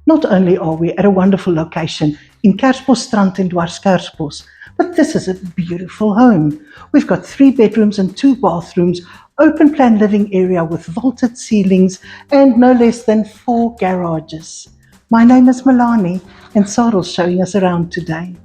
Not only are we at a wonderful location in Kersbosstrand in Dwarskersbos, but this is a beautiful home. We've got 3 bedrooms and 2 bathrooms, open plan living area with vaulted ceilings, and no less than 4 garages. My name is Milani, and Sarah's showing us around today.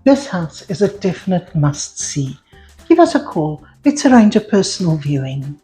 This house is a definite must-see. Give us a call. Let's arrange a personal viewing.